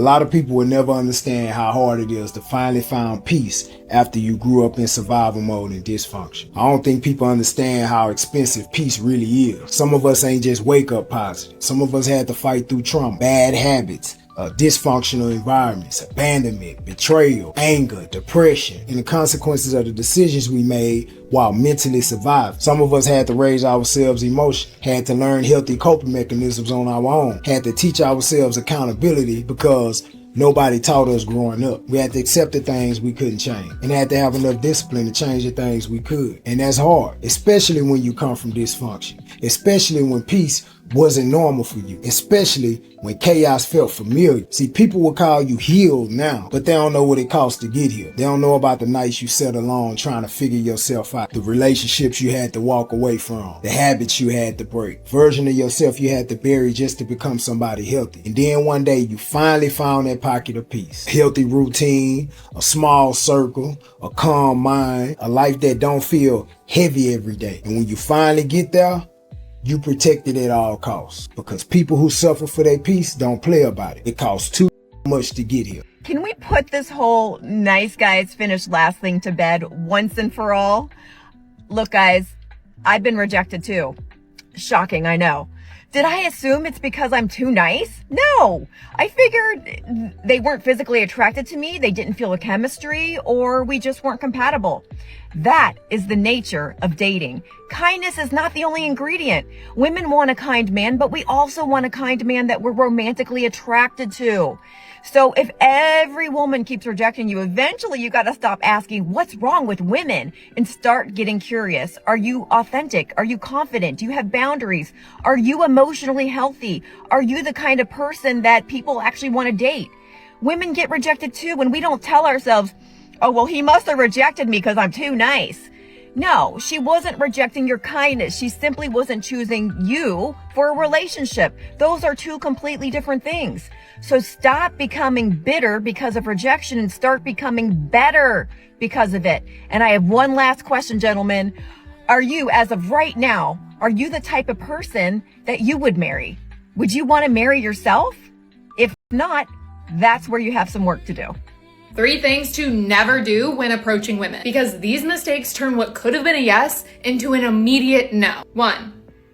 lot of people will never understand how hard it is to finally find peace after you grew up in survival mode and dysfunction. I don't think people understand how expensive peace really is. Some of us ain't just wake up positive. Some of us had to fight through trauma, bad habits, dysfunctional environments, abandonment, betrayal, anger, depression, and the consequences of the decisions we made while mentally surviving. Some of us had to raise ourselves emotionally, had to learn healthy coping mechanisms on our own, had to teach ourselves accountability because nobody taught us growing up. We had to accept the things we couldn't change and had to have enough discipline to change the things we could. And that's hard, especially when you come from dysfunction, especially when peace wasn't normal for you, especially when chaos felt familiar. See, people will call you healed now, but they don't know what it costs to get here. They don't know about the nights you sat alone trying to figure yourself out, the relationships you had to walk away from, the habits you had to break, version of yourself you had to bury just to become somebody healthy. And then one day you finally found that pocket of peace, a healthy routine, a small circle, a calm mind, a life that don't feel heavy every day. And when you finally get there, you protect it at all costs, because people who suffer for their peace don't play about it. It costs too much to get here. Can we put this whole nice guys finish last thing to bed once and for all? Look, guys, I've been rejected too. Shocking, I know. Did I assume it's because I'm too nice? No, I figured they weren't physically attracted to me, they didn't feel a chemistry, or we just weren't compatible. That is the nature of dating. Kindness is not the only ingredient. Women want a kind man, but we also want a kind man that we're romantically attracted to. So if every woman keeps rejecting you, eventually you got to stop asking what's wrong with women and start getting curious. Are you authentic? Are you confident? Do you have boundaries? Are you emotionally healthy? Are you the kind of person that people actually want to date? Women get rejected too when we don't tell ourselves, oh, well, he must have rejected me because I'm too nice. No, she wasn't rejecting your kindness. She simply wasn't choosing you for a relationship. Those are two completely different things. So stop becoming bitter because of rejection and start becoming better because of it. And I have one last question, gentlemen. Are you, as of right now, are you the type of person that you would marry? Would you want to marry yourself? If not, that's where you have some work to do. 3 things to never do when approaching women, because these mistakes turn what could have been a yes into an immediate no. 1.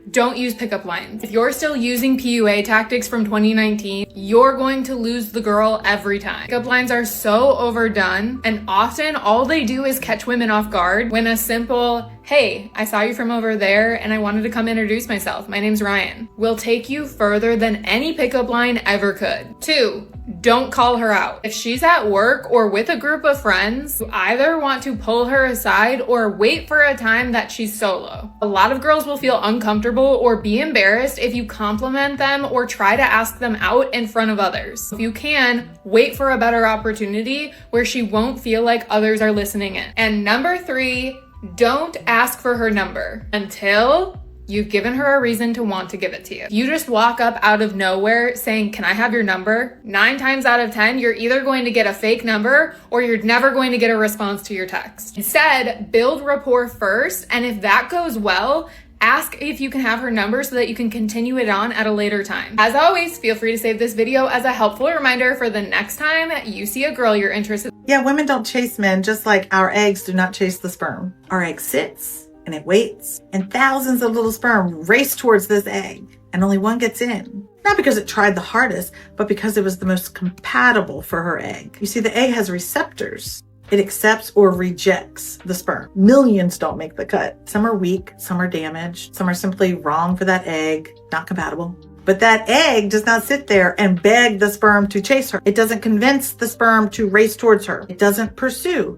Don't use pickup lines. If you're still using PUA tactics from 2019, you're going to lose the girl every time. Pickup lines are so overdone, and often all they do is catch women off guard when a simple, hey, I saw you from over there and I wanted to come introduce myself. My name's Ryan, will take you further than any pickup line ever could. 2. Don't call her out. If she's at work or with a group of friends, you either want to pull her aside or wait for a time that she's solo. A lot of girls will feel uncomfortable or be embarrassed if you compliment them or try to ask them out in front of others. If you can, wait for a better opportunity where she won't feel like others are listening in. And number 3, don't ask for her number until you've given her a reason to want to give it to you. You just walk up out of nowhere saying, can I have your number? 9 times out of 10, you're either going to get a fake number or you're never going to get a response to your text. Instead, build rapport first, and if that goes well, ask if you can have her number so that you can continue it on at a later time. As always, feel free to save this video as a helpful reminder for the next time you see a girl you're interested in. Yeah, women don't chase men just like our eggs do not chase the sperm. Our egg sits and it waits, and thousands of little sperm race towards this egg, and only one gets in. Not because it tried the hardest, but because it was the most compatible for her egg. You see, the egg has receptors. It accepts or rejects the sperm. Millions don't make the cut. Some are weak, some are damaged, some are simply wrong for that egg, not compatible. But that egg does not sit there and beg the sperm to chase her. It doesn't convince the sperm to race towards her. It doesn't pursue.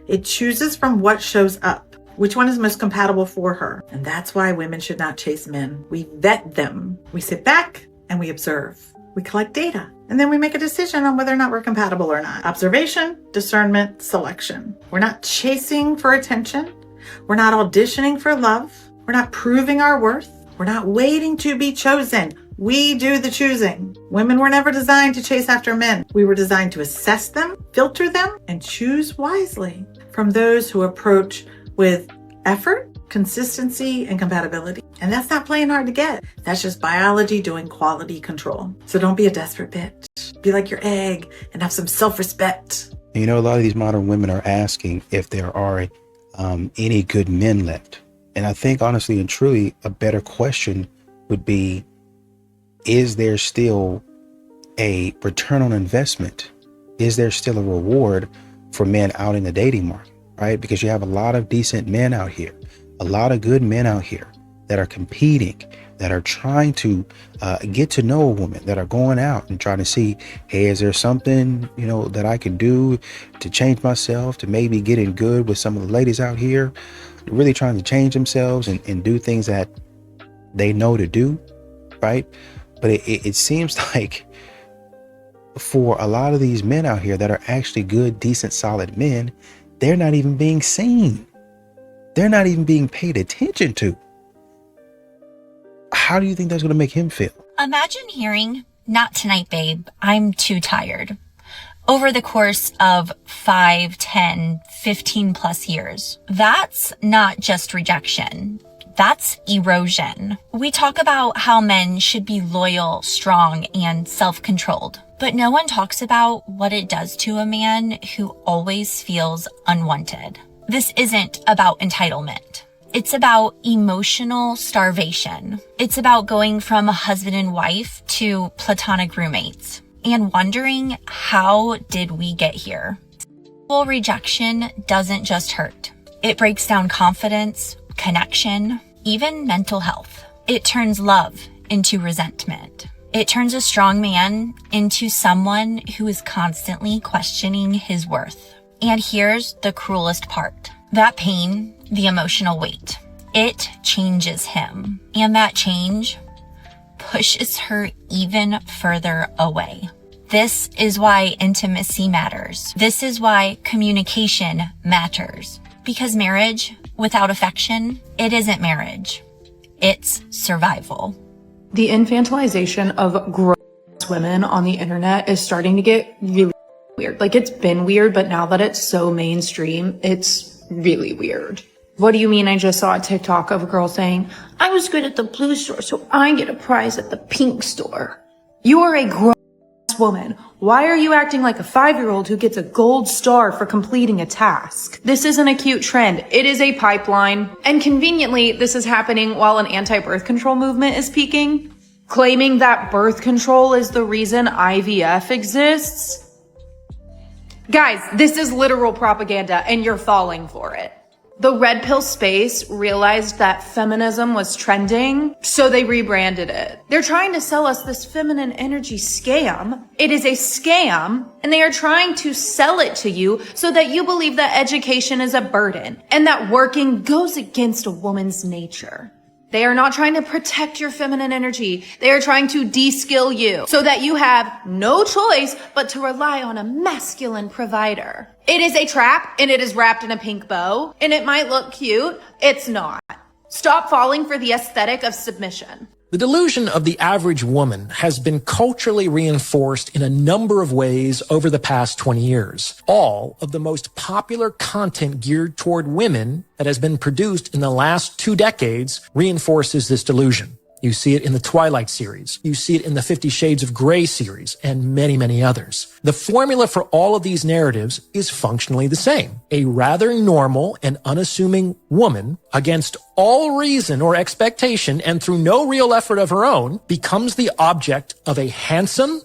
It chooses from what shows up. Which one is most compatible for her? And that's why women should not chase men. We vet them. We sit back and we observe. We collect data. And then we make a decision on whether or not we're compatible or not. Observation, discernment, selection. We're not chasing for attention. We're not auditioning for love. We're not proving our worth. We're not waiting to be chosen. We do the choosing. Women were never designed to chase after men. We were designed to assess them, filter them, and choose wisely from those who approach with effort consistency and compatibility. And that's not playing hard to get. That's just biology doing quality control. So don't be a desperate bitch. Be like your egg and have some self-respect. You know, a lot of these modern women are asking if there are any good men left. And I think honestly and truly, a better question would be, is there still a return on investment? Is there still a reward for men out in the dating market, right? Because you have a lot of decent men out here, a lot of good men out here that are competing, that are trying to get to know a woman, that are going out and trying to see, hey, is there something, you know, that I can do to change myself, to maybe get in good with some of the ladies out here, really trying to change themselves and do things that they know to do, right? But it seems like for a lot of these men out here that are actually good, decent, solid men, they're not even being seen. They're not even being paid attention to. How do you think that's going to make him feel? Imagine hearing, "Not tonight, babe. I'm too tired." Over the course of 5, 10, 15 plus years. That's not just rejection. That's erosion. We talk about how men should be loyal, strong, and self-controlled, but no one talks about what it does to a man who always feels unwanted. This isn't about entitlement. It's about emotional starvation. It's about going from a husband and wife to platonic roommates and wondering, how did we get here? Well, rejection doesn't just hurt. It breaks down confidence, connection, even mental health. It turns love into resentment. It turns a strong man into someone who is constantly questioning his worth. And here's the cruelest part. That pain, the emotional weight, it changes him. And that change pushes her even further away. This is why intimacy matters. This is why communication matters. Because marriage without affection, it isn't marriage. It's survival. The infantilization of gross women on the internet is starting to get really weird. Like, it's been weird, but now that it's so mainstream, it's really weird. What do you mean? I just saw a TikTok of a girl saying, "I was good at the blue store, so I get a prize at the pink store." You are a grown woman. Why are you acting like a 5-year-old who gets a gold star for completing a task? This isn't a cute trend. It is a pipeline. And conveniently, this is happening while an anti-birth control movement is peaking, claiming that birth control is the reason IVF exists. Guys, this is literal propaganda and you're falling for it. The red pill space realized that feminism was trending, so they rebranded it. They're trying to sell us this feminine energy scam. It is a scam, and they are trying to sell it to you so that you believe that education is a burden and that working goes against a woman's nature. They are not trying to protect your feminine energy. They are trying to de-skill you so that you have no choice but to rely on a masculine provider. It is a trap, and it is wrapped in a pink bow, and it might look cute. It's not. Stop falling for the aesthetic of submission. The delusion of the average woman has been culturally reinforced in a number of ways over the past 20 years. All of the most popular content geared toward women that has been produced in the last 2 decades reinforces this delusion. You see it in the Twilight series. You see it in the 50 Shades of Grey series and many, many others. The formula for all of these narratives is functionally the same. A rather normal and unassuming woman, against all reason or expectation and through no real effort of her own, becomes the object of a handsome,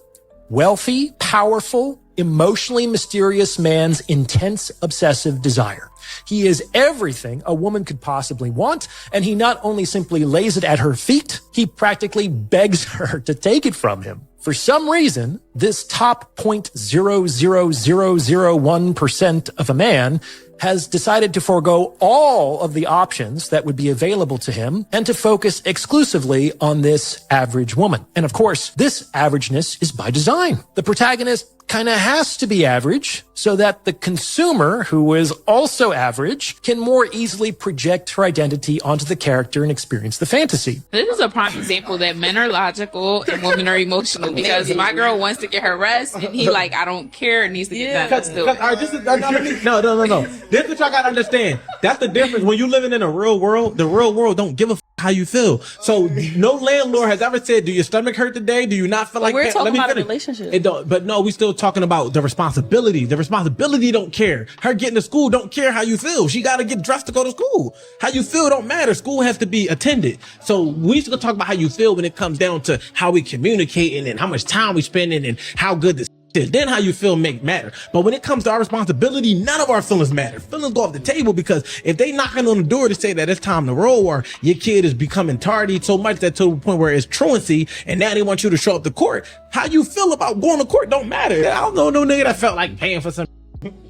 wealthy, powerful, emotionally mysterious man's intense, obsessive desire. He is everything a woman could possibly want, and he not only simply lays it at her feet, he practically begs her to take it from him. For some reason, this top 0.00001% of a man has decided to forego all of the options that would be available to him and to focus exclusively on this average woman. And of course, this averageness is by design. The protagonist kind of has to be average so that the consumer, who is also average, can more easily project her identity onto the character and experience the fantasy. This is a prime example that men are logical and women are emotional, because my girl wants to get her rest and he like, I don't care, and needs to get that. No. This is what y'all gotta understand. That's the difference. When you living in a real world, the real world don't give a how you feel. So no landlord has ever said, do your stomach hurt today? Do you not feel like we're that? talking about a relationship. It don't, but no, we still talking about the responsibility. The responsibility don't care. Her getting to school don't care how you feel. She got to get dressed to go to school. How you feel don't matter. School has to be attended. So we still talk about how you feel when it comes down to how we communicating and how much time we spending and how good this is. Then how you feel matter. But when it comes to our responsibility, none of our feelings matter. Feelings go off the table, because if they knocking on the door to say that it's time to roll, or your kid is becoming tardy so much that to the point where it's truancy and now they want you to show up to court, how you feel about going to court don't matter. I don't know no nigga that felt like paying for some.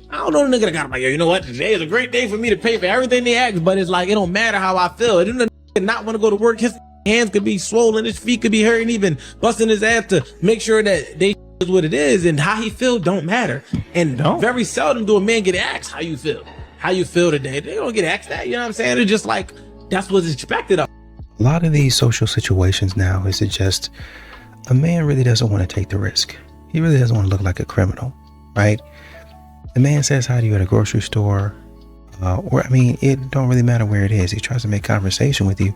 I don't know the nigga that got like, yo, you know what? Today is a great day for me to pay for everything they ask, but it's like, it don't matter how I feel. It don't not want to go to work. His hands could be swollen, his feet could be hurting, even busting his ass to make sure that they is what it is, and how he feel don't matter. And very seldom do a man get asked how you feel. How you feel today. They don't get asked that, you know what I'm saying? It's just like, that's what's expected of. A lot of these social situations now is it just a man really doesn't want to take the risk. He really doesn't want to look like a criminal, right? The man says hi to you at a grocery store, or I mean, it don't really matter where it is. He tries to make conversation with you,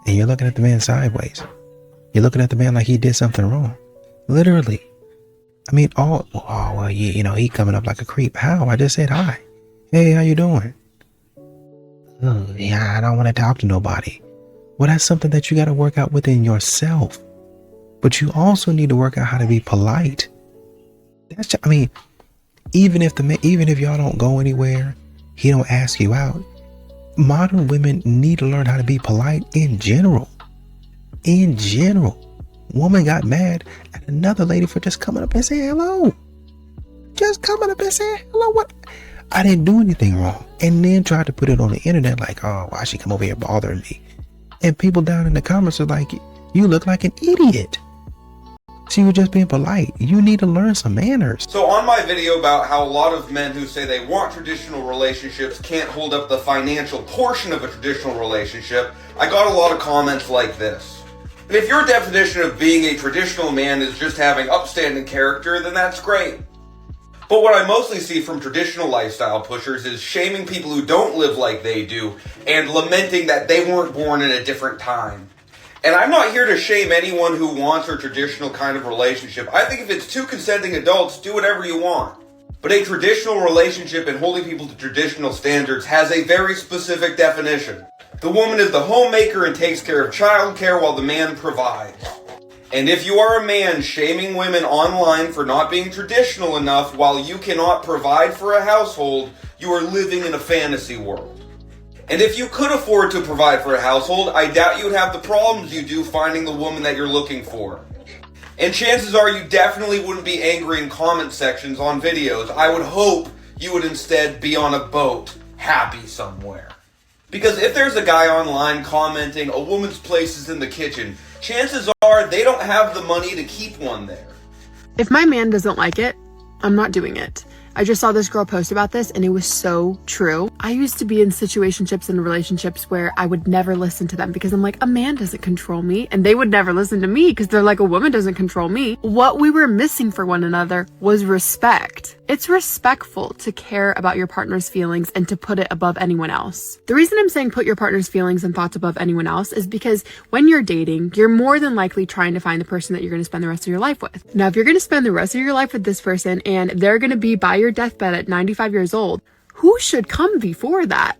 and you're looking at the man sideways. You're looking at the man like he did something wrong. Literally. I mean, well, yeah, you know, he coming up like a creep. How? I just said hi. Hey, how you doing? Oh, yeah, I don't want to talk to nobody. Well, that's something that you got to work out within yourself. But you also need to work out how to be polite. That's just, I mean, even if y'all don't go anywhere, he don't ask you out. Modern women need to learn how to be polite in general. In general. Woman got mad at another lady for just coming up and saying hello. Just coming up and saying hello. What? I didn't do anything wrong. And then tried to put it on the internet like, oh, why she come over here bothering me? And people down in the comments are like, you look like an idiot. She was just being polite. You need to learn some manners. So on my video about how a lot of men who say they want traditional relationships can't hold up the financial portion of a traditional relationship, I got a lot of comments like this. And if your definition of being a traditional man is just having upstanding character, then that's great. But what I mostly see from traditional lifestyle pushers is shaming people who don't live like they do and lamenting that they weren't born in a different time. And I'm not here to shame anyone who wants a traditional kind of relationship. I think if it's two consenting adults, do whatever you want. But a traditional relationship and holding people to traditional standards has a very specific definition. The woman is the homemaker and takes care of childcare while the man provides. And if you are a man shaming women online for not being traditional enough while you cannot provide for a household, you are living in a fantasy world. And if you could afford to provide for a household, I doubt you would have the problems you do finding the woman that you're looking for. And chances are you definitely wouldn't be angry in comment sections on videos. I would hope you would instead be on a boat, happy somewhere. Because if there's a guy online commenting, a woman's place is in the kitchen, chances are they don't have the money to keep one there. If my man doesn't like it, I'm not doing it. I just saw this girl post about this and it was so true. I used to be in situationships and relationships where I would never listen to them because I'm like, a man doesn't control me, and they would never listen to me because they're like, a woman doesn't control me. What we were missing for one another was respect. It's respectful to care about your partner's feelings and to put it above anyone else. The reason I'm saying put your partner's feelings and thoughts above anyone else is because when you're dating, you're more than likely trying to find the person that you're going to spend the rest of your life with. Now, if you're going to spend the rest of your life with this person and they're going to be by your deathbed at 95 years old, who should come before that?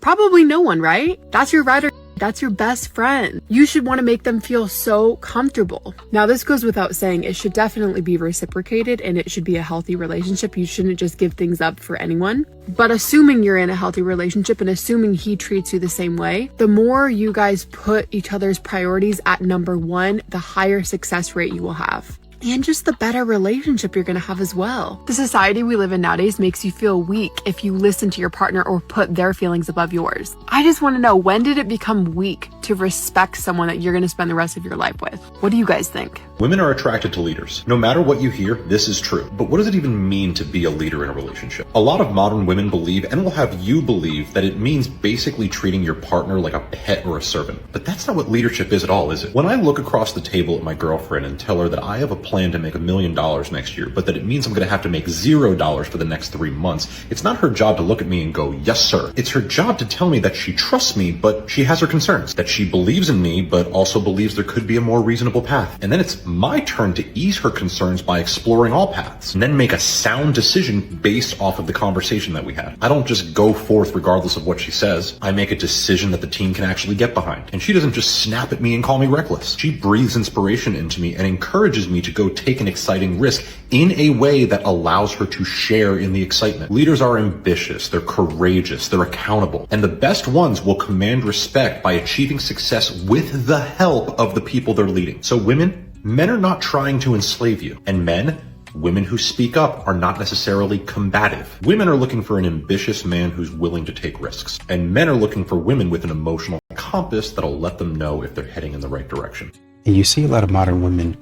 Probably no one, right? That's your ride or that's your best friend. You should want to make them feel so comfortable. Now, this goes without saying, it should definitely be reciprocated and it should be a healthy relationship. You shouldn't just give things up for anyone. But assuming you're in a healthy relationship and assuming he treats you the same way, the more you guys put each other's priorities at number one, the higher success rate you will have. And just the better relationship you're going to have as well. The society we live in nowadays makes you feel weak if you listen to your partner or put their feelings above yours. I just want to know, when did it become weak to to respect someone that you're going to spend the rest of your life with. What do you guys think? Women are attracted to leaders. No matter what you hear, this is true. But what does it even mean to be a leader in a relationship? A lot of modern women believe, and will have you believe, that it means basically treating your partner like a pet or a servant. But that's not what leadership is at all, is it? When I look across the table at my girlfriend and tell her that I have a plan to make $1 million next year, but that it means I'm going to have to make $0 for the next 3 months, it's not her job to look at me and go, yes, sir. It's her job to tell me that she trusts me, but she has her concerns, that she believes in me, but also believes there could be a more reasonable path. And then it's my turn to ease her concerns by exploring all paths, and then make a sound decision based off of the conversation that we had. I don't just go forth regardless of what she says. I make a decision that the team can actually get behind. And she doesn't just snap at me and call me reckless. She breathes inspiration into me and encourages me to go take an exciting risk in a way that allows her to share in the excitement. Leaders are ambitious, they're courageous, they're accountable, and the best ones will command respect by achieving success with the help of the people they're leading. So women, men are not trying to enslave you. And men, women who speak up are not necessarily combative. Women are looking for an ambitious man who's willing to take risks. And men are looking for women with an emotional compass that'll let them know if they're heading in the right direction. And you see a lot of modern women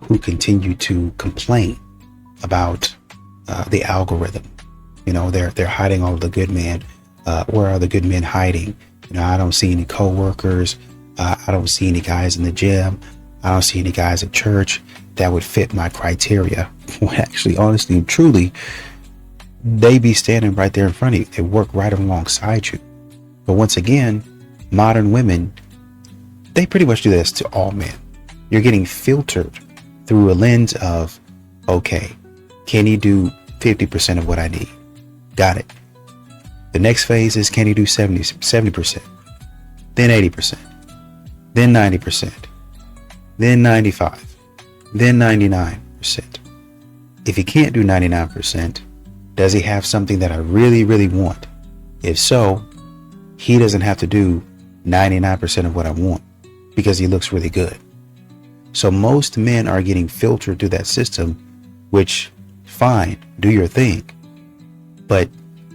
who continue to complain about the algorithm. You know, they're hiding all of the good men. Where are the good men hiding? You know, I don't see any coworkers. I don't see any guys in the gym. I don't see any guys at church that would fit my criteria. When actually, honestly and truly, they be standing right there in front of you. They work right alongside you. But once again, modern women, they pretty much do this to all men. You're getting filtered through a lens of, okay, can he do 50% of what I need? Got it. The next phase is, can he do 70%, then 80%, then 90%, then 95%, then 99%. If he can't do 99%, does he have something that I really, really want? If so, he doesn't have to do 99% of what I want because he looks really good. So most men are getting filtered through that system, which, fine, do your thing. But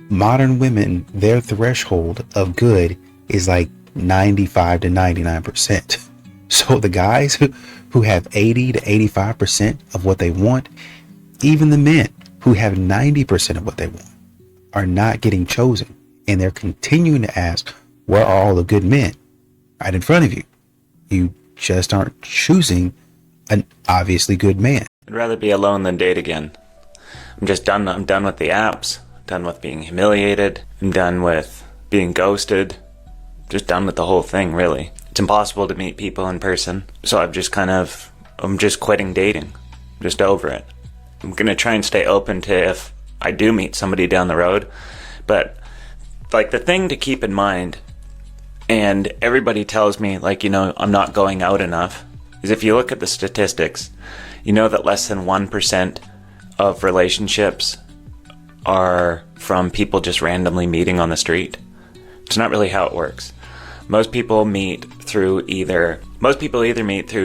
modern women, their threshold of good is like 95 to 99%. So the guys who have 80 to 85% of what they want, even the men who have 90% of what they want, are not getting chosen. And they're continuing to ask, where are all the good men? Right in front of you. You just aren't choosing an obviously good man. I'd rather be alone than date again. I'm just done. I'm done with the apps. Done with being humiliated. I'm done with being ghosted. Just done with the whole thing, really. It's impossible to meet people in person. So I'm just quitting dating. I'm just over it. I'm going to try and stay open to if I do meet somebody down the road. But like the thing to keep in mind, and everybody tells me, like, you know, I'm not going out enough, is if you look at the statistics, you know that less than 1% of relationships are from people just randomly meeting on the street. It's not really how it works. Most people either meet through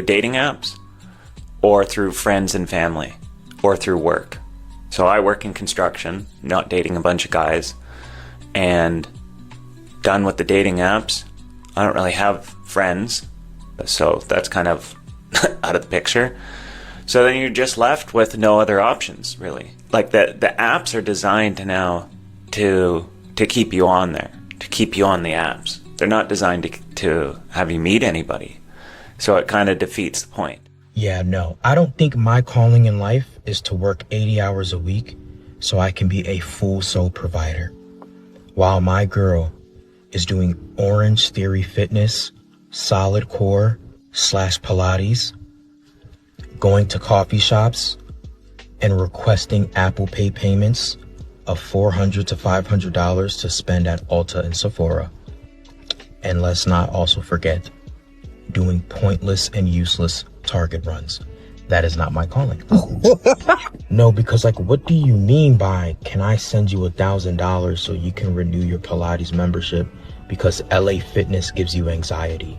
dating apps or through friends and family or through work. So I work in construction, not dating a bunch of guys, and done with the dating apps. I don't really have friends, so that's kind of out of the picture. So then you're just left with no other options, really. Like the apps are designed now to keep you on there, to keep you on the apps. They're not designed to have you meet anybody. So it kind of defeats the point. Yeah, no, I don't think my calling in life is to work 80 hours a week so I can be a full soul provider. While my girl is doing Orange Theory Fitness, Solid Core / Pilates, going to coffee shops and requesting Apple Pay payments of $400 to $500 to spend at Ulta and Sephora. And let's not also forget doing pointless and useless Target runs. That is not my calling. No, because like, what do you mean by, can I send you $1,000 so you can renew your Pilates membership because LA Fitness gives you anxiety?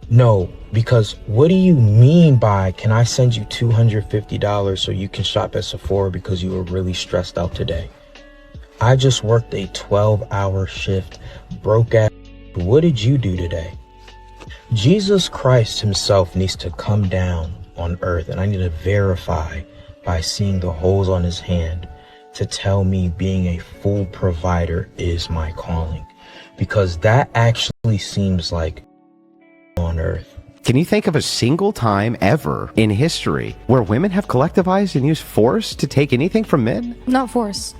No, because what do you mean by, can I send you $250 so you can shop at Sephora because you were really stressed out today? I just worked a 12-hour shift, broke ass. What did you do today? Jesus Christ himself needs to come down on earth, and I need to verify by seeing the holes on his hand to tell me being a full provider is my calling, because that actually seems like on earth. Can you think of a single time ever in history where women have collectivized and used force to take anything from men? Not force.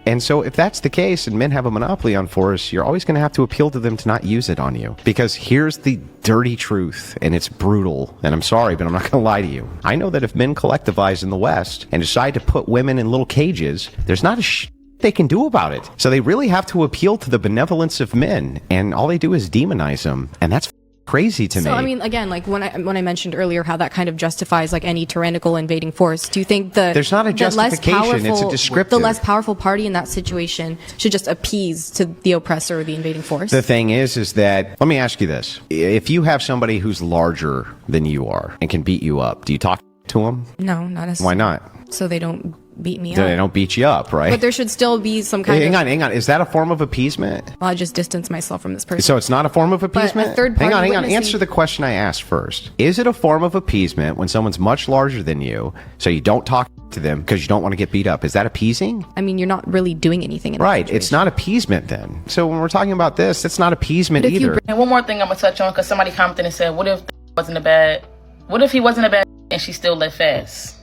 And so if that's the case and men have a monopoly on force, you're always going to have to appeal to them to not use it on you. Because here's the dirty truth, and it's brutal, and I'm sorry, but I'm not going to lie to you. I know that if men collectivize in the West and decide to put women in little cages, there's not a they can do about it. So they really have to appeal to the benevolence of men, and all they do is demonize them, and that's crazy to me. So I mean, again, like when I mentioned earlier how that kind of justifies like any tyrannical invading force, do you think there's not a justification, it's a descriptive. The less powerful party in that situation should just appease to the oppressor or the invading force? The thing is that, let me ask you this. If you have somebody who's larger than you are and can beat you up, do you talk to them? No, not as. Why not? So they don't beat me up. They don't beat you up, right? But there should still be some kind hang of... Hang on. Is that a form of appeasement? Well, I just distance myself from this person. So it's not a form of appeasement? But a third party hang on. Answer the question I asked first. Is it a form of appeasement when someone's much larger than you, so you don't talk to them because you don't want to get beat up? Is that appeasing? I mean, you're not really doing anything in that Right. It's not appeasement then. So when we're talking about this, it's not appeasement either. And one more thing I'm going to touch on, because somebody commented and said, what if wasn't a bad... What if he wasn't a bad and she still let fast?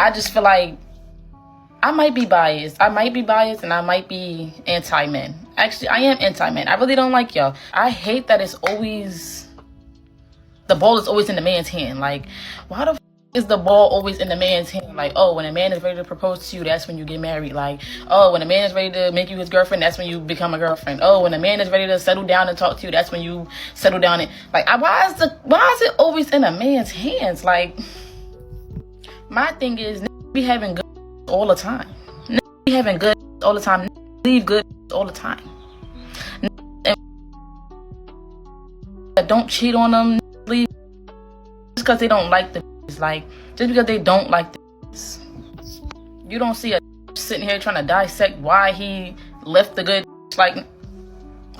I just feel like I might be biased. And I might be anti-men. Actually, I am anti-men. I really don't like y'all. I hate that it's always... The ball is always in the man's hand. Like, why the is the ball always in the man's hand? Like, oh, when a man is ready to propose to you, that's when you get married. Like, oh, when a man is ready to make you his girlfriend, that's when you become a girlfriend. Oh, when a man is ready to settle down and talk to you, that's when you settle down. And like, why is it always in a man's hands? Like, my thing is, be having good all the time. Be having good all the time. Leave good all the time. And don't cheat on them. Leave just because they don't like the. Like, just because they don't like this, you don't see a sitting here trying to dissect why he left the good. Like,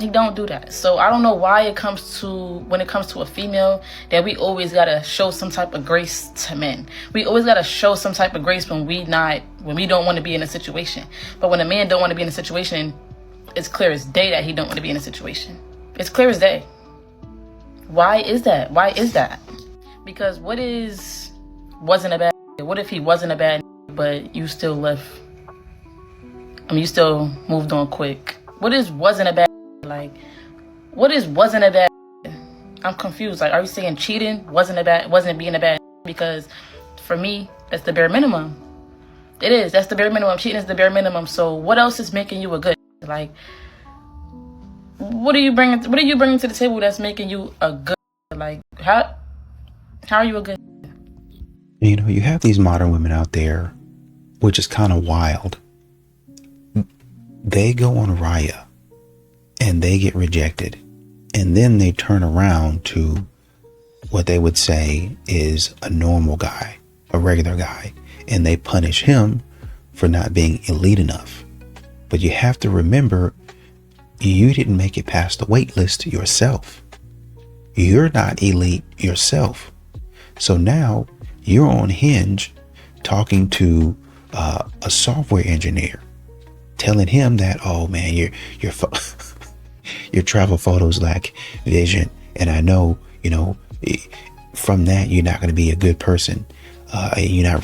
he don't do that. So I don't know why when it comes to a female, that we always gotta show some type of grace to men. We always gotta show some type of grace when we don't want to be in a situation. But when a man don't want to be in a situation, it's clear as day that he don't want to be in a situation. It's clear as day. Why is that? Because what if he wasn't a bad, but you still left? I mean, you still moved on quick. What is wasn't a bad? Like, what is wasn't a bad? I'm confused. Like, are you saying cheating wasn't being a bad? Because for me, that's the bare minimum. It is. That's the bare minimum. Cheating is the bare minimum. So what else is making you a good? Like, what are you bringing to the table that's making you a good? Like, how are you a good? You know, you have these modern women out there, which is kind of wild. They go on Raya and they get rejected. And then they turn around to what they would say is a normal guy, a regular guy. And they punish him for not being elite enough. But you have to remember, you didn't make it past the wait list yourself. You're not elite yourself. So now you're on Hinge talking to a software engineer, telling him that, oh man, your travel photos lack vision. And I know, from that, you're not going to be a good person. You're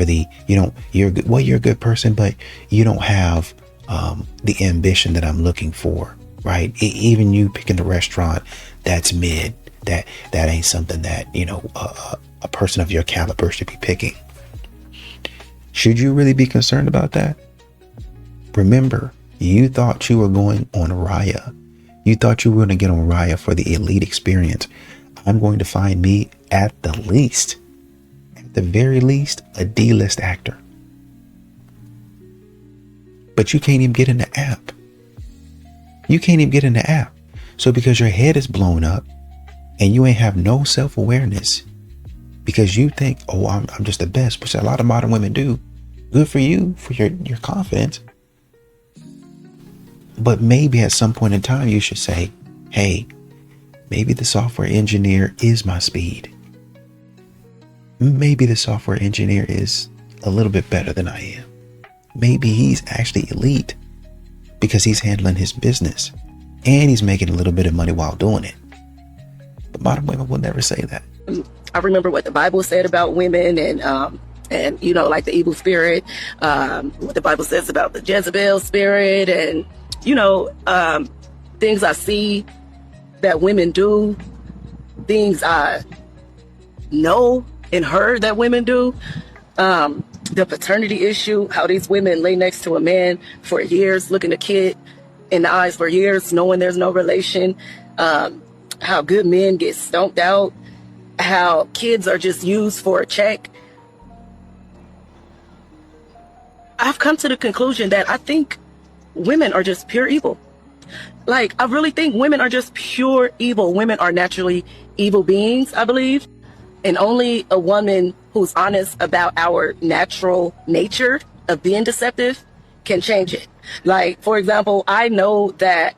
a good person, but you don't have the ambition that I'm looking for, right? Even you picking the restaurant, that's mid. That ain't something that, a person of your caliber should be picking. Should you really be concerned about that? Remember, you thought you were going on Raya. You thought you were going to get on Raya for the elite experience. I'm going to find me at the very least, a D-list actor. But you can't even get in the app. So because your head is blown up and you ain't have no self-awareness, because you think, oh, I'm just the best, which a lot of modern women do. Good for you, for your confidence. But maybe at some point in time, you should say, hey, Maybe the software engineer is my speed. Maybe the software engineer is a little bit better than I am. Maybe he's actually elite because he's handling his business and he's making a little bit of money while doing it. But modern women will never say that. I remember what the Bible said about women and you know, like the evil spirit, what the Bible says about the Jezebel spirit and, you know, things I see that women do, things I know and heard that women do. The paternity issue, how these women lay next to a man for years, looking a kid in the eyes for years, knowing there's no relation, how good men get stomped out, how kids are just used for a check. I've come to the conclusion that I think women are just pure evil. Like, I really think women are just pure evil. Women are naturally evil beings, I believe. And only a woman who's honest about our natural nature of being deceptive can change it. Like, for example, I know that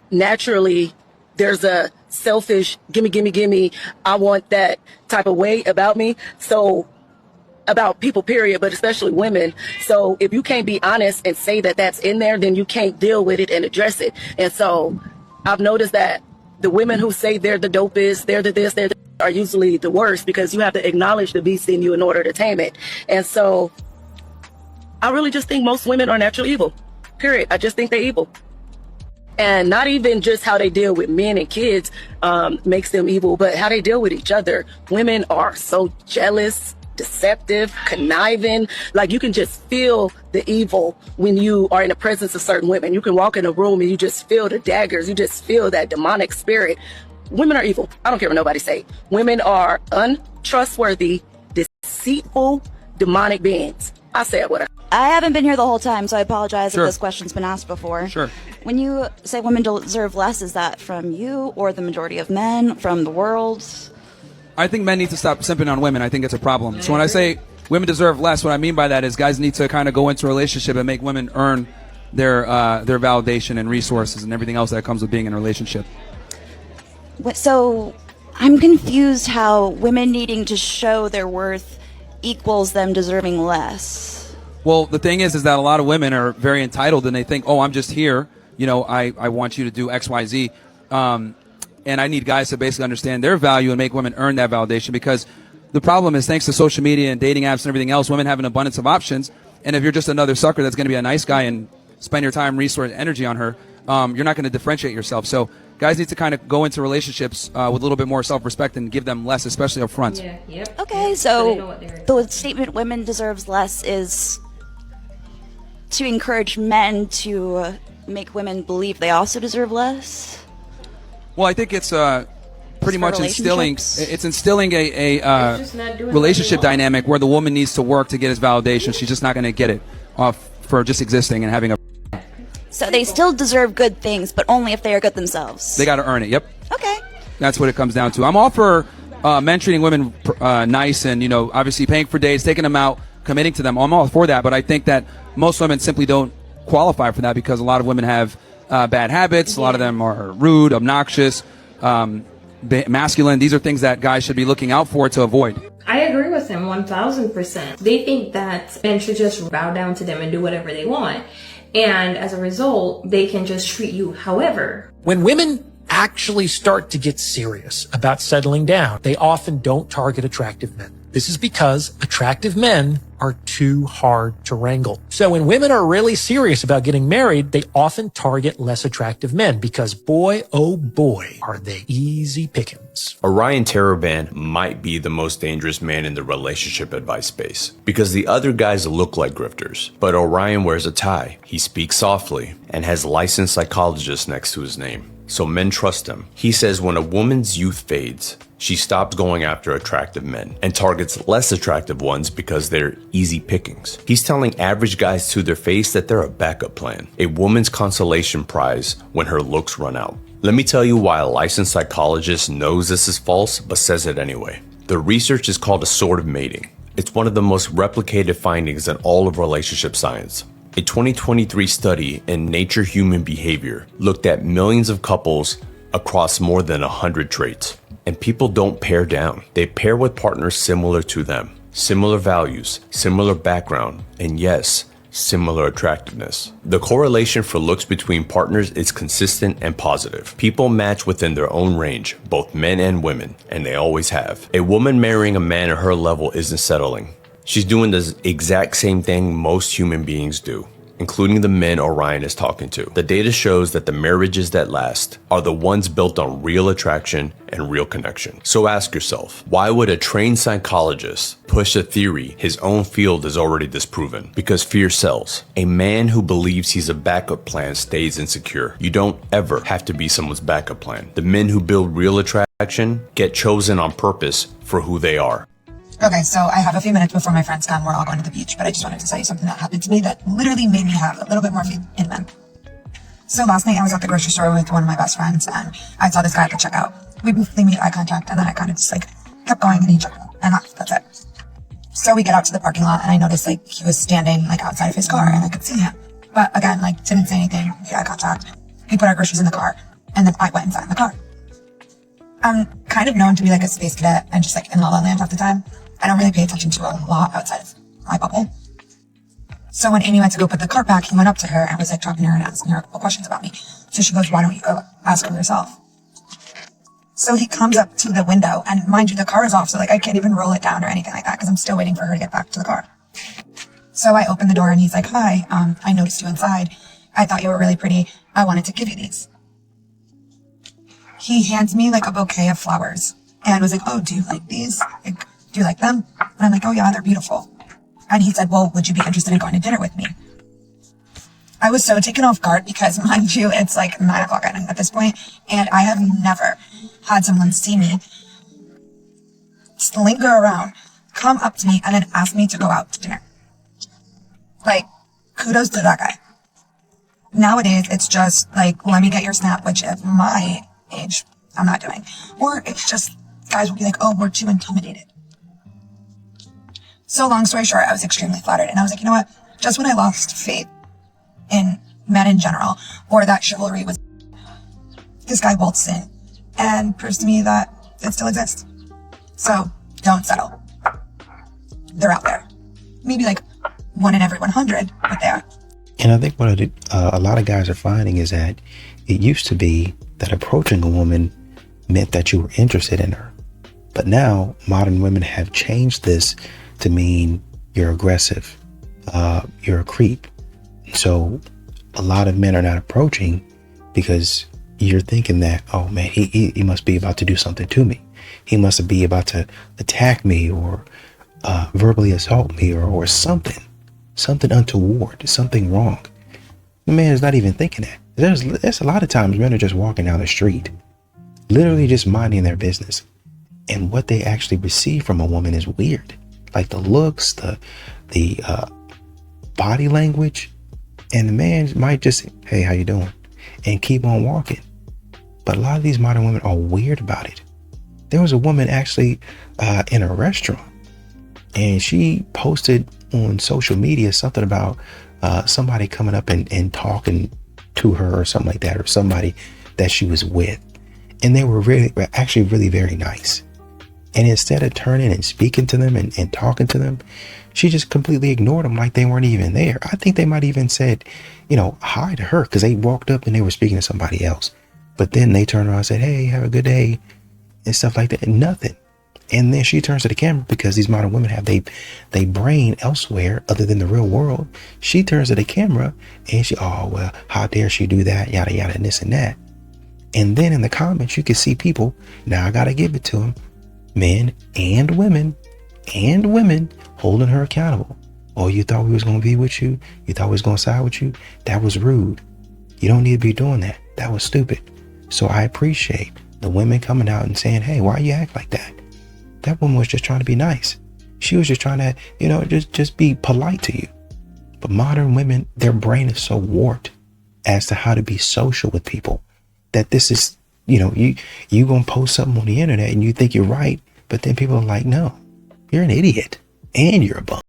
naturally there's a selfish, gimme, I want that type of way about me. So, about people, period, but especially women. So if you can't be honest and say that that's in there, then you can't deal with it and address it. And so I've noticed that the women who say they're the dopest, they're the this, they're the are usually the worst, because you have to acknowledge the beast in you in order to tame it. And so I really just think most women are naturally evil, period. I just think they're evil. And not even just how they deal with men and kids makes them evil, but how they deal with each other. Women are so jealous, deceptive, conniving. Like, you can just feel the evil when you are in the presence of certain women. You can walk in a room and you just feel the daggers. You just feel that demonic spirit. Women are evil. I don't care what nobody say. Women are untrustworthy, deceitful, demonic beings. I said what I haven't been here the whole time, so I apologize Sure. if this question's been asked before. Sure. When you say women deserve less, is that from you or the majority of men, from the world? I think men need to stop simping on women. I think it's a problem. So when I say women deserve less, what I mean by that is guys need to kind of go into a relationship and make women earn their validation and resources and everything else that comes with being in a relationship. So I'm confused how women needing to show their worth equals them deserving less. Well, the thing is that a lot of women are very entitled and they think, oh, I'm just here. You know, I want you to do X, Y, Z. And I need guys to basically understand their value and make women earn that validation, because the problem is, thanks to social media and dating apps and everything else, women have an abundance of options. And if you're just another sucker that's going to be a nice guy and spend your time, resource, energy on her, you're not going to differentiate yourself. So guys need to kind of go into relationships with a little bit more self-respect and give them less, especially up front. Okay, so the statement women deserves less is to encourage men to make women believe they also deserve less? Well, I think it's pretty much instilling a relationship dynamic where the woman needs to work to get his validation. She's just not going to get it for just existing and having a. So they still deserve good things, but only if they are good themselves. They got to earn it. Yep. Okay. That's what it comes down to. I'm all for men treating women nice and, you know, obviously paying for dates, taking them out, committing to them. I'm all for that, but I think that most women simply don't qualify for that because a lot of women have bad habits. A lot of them are rude, obnoxious, masculine. These are things that guys should be looking out for to avoid. I agree with him 1000%. They think that men should just bow down to them and do whatever they want. And as a result, they can just treat you however. When women actually start to get serious about settling down, they often don't target attractive men. This is because attractive men are too hard to wrangle. So when women are really serious about getting married, they often target less attractive men because boy, oh boy, are they easy pickings. Orion Terraband might be the most dangerous man in the relationship advice space because the other guys look like grifters, but Orion wears a tie, he speaks softly, and has licensed psychologists next to his name. So men trust him. He says when a woman's youth fades, she stops going after attractive men and targets less attractive ones because they're easy pickings. He's telling average guys to their face that they're a backup plan, a woman's consolation prize when her looks run out. Let me tell you why a licensed psychologist knows this is false but says it anyway. The research is called assortive mating. It's one of the most replicated findings in all of relationship science. A 2023 study in Nature Human Behavior looked at millions of couples across more than 100 traits. And people don't pair down. They pair with partners similar to them, similar values, similar background, and yes, similar attractiveness. The correlation for looks between partners is consistent and positive. People match within their own range, both men and women, and they always have. A woman marrying a man at her level isn't settling. She's doing the exact same thing most human beings do, including the men Orion is talking to. The data shows that the marriages that last are the ones built on real attraction and real connection. So ask yourself, why would a trained psychologist push a theory his own field has already disproven? Because fear sells. A man who believes he's a backup plan stays insecure. You don't ever have to be someone's backup plan. The men who build real attraction get chosen on purpose for who they are. Okay, so I have a few minutes before my friends come. We're all going to the beach, but I just wanted to tell you something that happened to me that literally made me have a little bit more faith in men. So last night I was at the grocery store with one of my best friends, and I saw this guy at the checkout. We briefly made eye contact, and then I kind of just kept going, and he checked out, and that's it. So we get out to the parking lot, and I noticed he was standing outside of his car, and I could see him. But again, didn't say anything, made eye contact. We put our groceries in the car, and then I went inside the car. I'm kind of known to be a space cadet and just in La La Land half the time. I don't really pay attention to a lot outside of my bubble. So when Amy went to go put the cart back, he went up to her and was talking to her and asking her a couple questions about me. So she goes, why don't you go ask her yourself? So he comes up to the window, and mind you, the car is off, so I can't even roll it down or anything like that because I'm still waiting for her to get back to the car. So I open the door and he's like, hi, I noticed you inside. I thought you were really pretty. I wanted to give you these. He hands me a bouquet of flowers and was like, oh, do you like these? Do you like them? And I'm like, oh yeah, they're beautiful. And he said, well, would you be interested in going to dinner with me? I was so taken off guard because, mind you, it's 9 o'clock at night at this point, and I have never had someone see me linger around, come up to me, and then ask me to go out to dinner. Kudos to that guy. Nowadays, it's just let me get your snap, which at my age, I'm not doing. Or it's just, guys will be oh, we're too intimidated. So long story short, I was extremely flattered, and I was like, you know what? Just when I lost faith in men in general, or that chivalry was, this guy waltzed in and proves to me that it still exists. So don't settle. They're out there. Maybe 1 in every 100, but they are. And I think what a lot of guys are finding is that it used to be that approaching a woman meant that you were interested in her. But now modern women have changed this to mean you're aggressive, you're a creep. So a lot of men are not approaching because you're thinking that, oh man, he must be about to do something to me. He must be about to attack me or verbally assault me or something untoward, something wrong. The man is not even thinking that. There's a lot of times men are just walking down the street, literally just minding their business. And what they actually receive from a woman is weird. The looks, the body language, and the man might just say, hey, how you doing? And keep on walking. But a lot of these modern women are weird about it. There was a woman actually in a restaurant, and she posted on social media something about somebody coming up and talking to her or something like that, or somebody that she was with. And they were actually really very nice. And instead of turning and speaking to them and talking to them, she just completely ignored them like they weren't even there. I think they might even said, hi to her because they walked up and they were speaking to somebody else. But then they turned around and said, hey, have a good day and stuff like that. And nothing. And then she turns to the camera because these modern women have they brain elsewhere other than the real world. She turns to the camera and oh, well, how dare she do that? Yada, yada, and this and that. And then in the comments, you can see people. Now I got to give it to them. Men and women holding her accountable. Oh, you thought we was going to be with you? You thought we was going to side with you? That was rude. You don't need to be doing that. That was stupid. So I appreciate the women coming out and saying, hey, why you act like that? That woman was just trying to be nice. She was just trying to, just be polite to you. But modern women, their brain is so warped as to how to be social with people that this is, you gonna post something on the internet and you think you're right, but then people are like, no, you're an idiot and you're a bum.